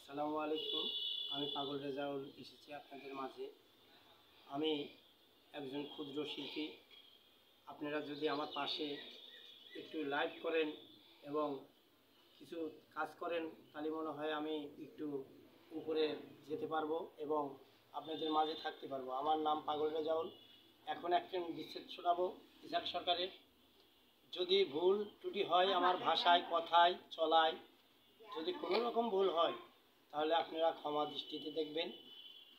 আসসালামু আলাইকুম। আমি পাগল রেজাউল এসেছি আপনাদের মাঝে। আমি একজন ক্ষুদ্র শিল্পী। আপনারা যদি আমার পাশে একটু লাইভ করেন এবং কিছু কাজ করেন তাহলে মনে হয় আমি একটু উপরে যেতে পারবো এবং আপনাদের মাঝে থাকতে পারবো। আমার নাম পাগল রেজাউল। এখন একটা বিচ্ছেদ শোনাবো ইসাক সরকারের। যদি ভুল ত্রুটি হয় আমার ভাষায়, কথায়, চলায়, যদি কোনো রকম ভুল হয় তাহলে আপনারা ক্ষমা দৃষ্টিতে দেখবেন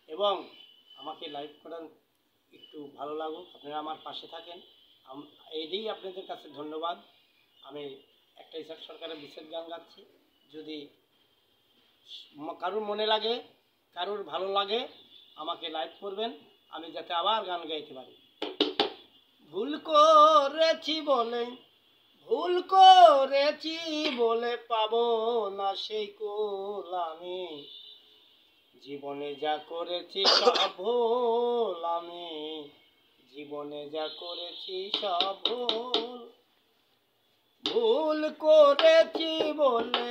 এবং আমাকে লাইভ করার একটু ভালো লাগুক, আপনারা আমার পাশে থাকেন। এইটাই আপনাদের কাছে ধন্যবাদ। আমি একটা ইসাক সরকারের বিচ্ছেদ গান গাচ্ছি। যদি কারুর মনে লাগে, কারুর ভালো লাগে, আমাকে লাইভ করবেন, আমি যাতে আবার গান গাইতে পারি। ভুল করেছি বলে পাবো না সেই কুল আমি, জীবনে যা করেছি সব ভুল আমি, জীবনে যা করেছি সব ভুল। ভুল করেছি বলে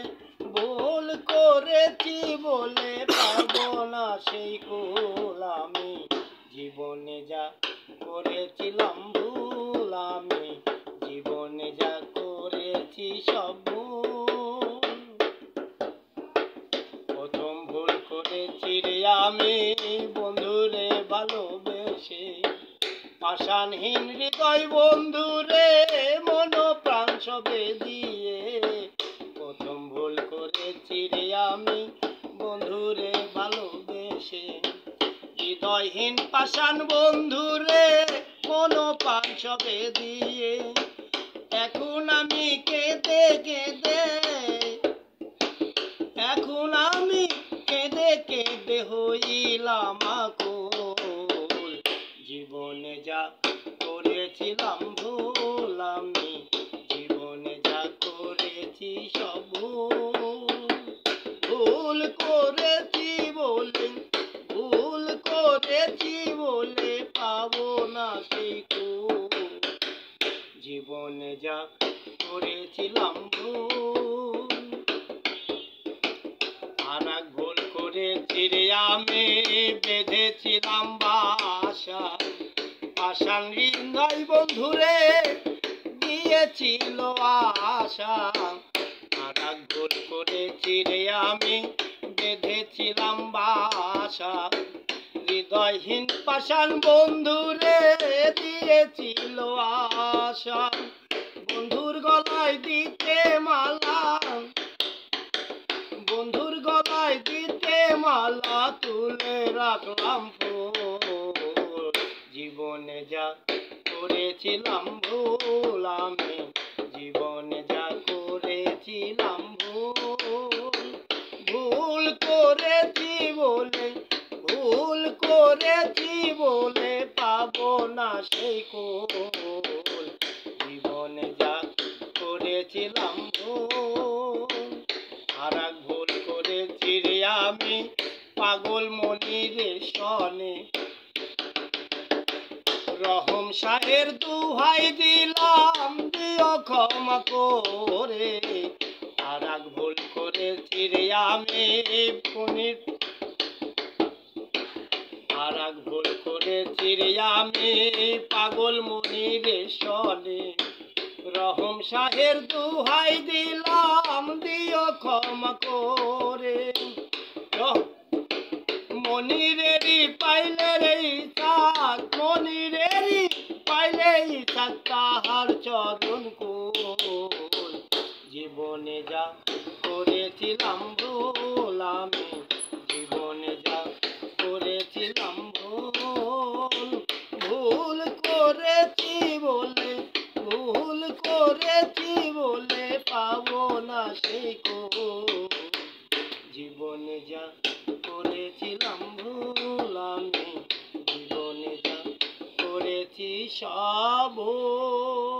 পাবো না সেই কুল আমি, জীবনে যা করেছিলাম ভুল আমি, জীবনে যা করেছি সব ভুল। প্রথম ভুল করেছি রে আমি বন্ধুরে ভালোবেসে, পাষাণহীন হৃদয় বন্ধুরে মন প্রাণ সবে দিয়ে। প্রথম ভুল করেছি রে আমি বন্ধুরে ভালোবেসে, হৃদয়হীন পাষাণ বন্ধুরে মন প্রাণ সবে দিয়ে। এখন আমি কেঁদে হইলাম আকুল, জীবনে যা করেছিলাম ভুল আমি, জীবনে যা করেছি সব ভুল। ভুল করেছি বলে পাবো না সেই কুল, জীবনে যা করেছিলাম ভুল। আর এক ভুল করেছি রে আমি বেঁধেছিলাম বাসা, পাষাণ হৃদয় বন্ধুরে দিয়েছিল আশা। আর এক ভুল করেছি রে আমি বেঁধেছিলাম বাসা, হৃদয়হীন পাষাণ বন্ধুরে দিয়েছিল আশা। বন্ধুর গলায় দিতে মালা তুলে রাখলাম ফুল, জীবনে যা করেছিলাম ভুল আমি, জীবনে যা করেছিলাম ভুল। ভুল করেছি বলে পাবো না সেই কুল, জীবনে যা করেছিলাম ভুল। আর এক ভুল করেছি রে আমি পাগল মনির সনে, রহম শাহের দুহাই দিলাম দিও ক্ষমা করে। আর এক ভুল করেছি রে আমি আর এক ভুল করেছি রে আমি পাগল মনির সনে, রহম শাহের দুহাই দিলাম দিও ক্ষমা করে। মনিরেরই পাইলে রে ইসাক, মনিরেরই পাইলে ইসাক তাহার চরণ কুল, জীবনে যা করেছিলাম ভুল আমি, জীবনে যা করেছিলাম ভুল। ভুল করেছি বলে পাবো না সেই কুল, জীবনে যা করেছিলাম ভুল আমি, জীবনে যা করেছি সব ভুল।